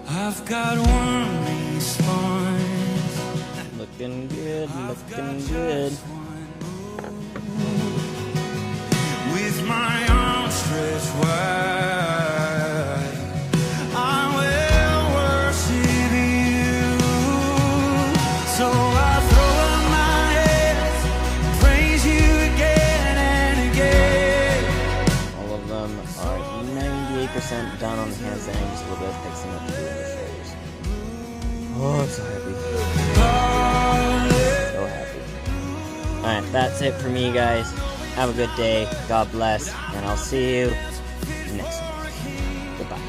I've got one response. Looking good, looking good. With my arms stretched wide, I will worship you. So I throw up my hands, praise you again and again. All of them are 98% down on the handstand, just a little bit of fixing up to do on the shoulders. Oh, I'm so happy. So happy. Alright, that's it for me, guys. Have a good day. God bless. And I'll see you next week. Goodbye.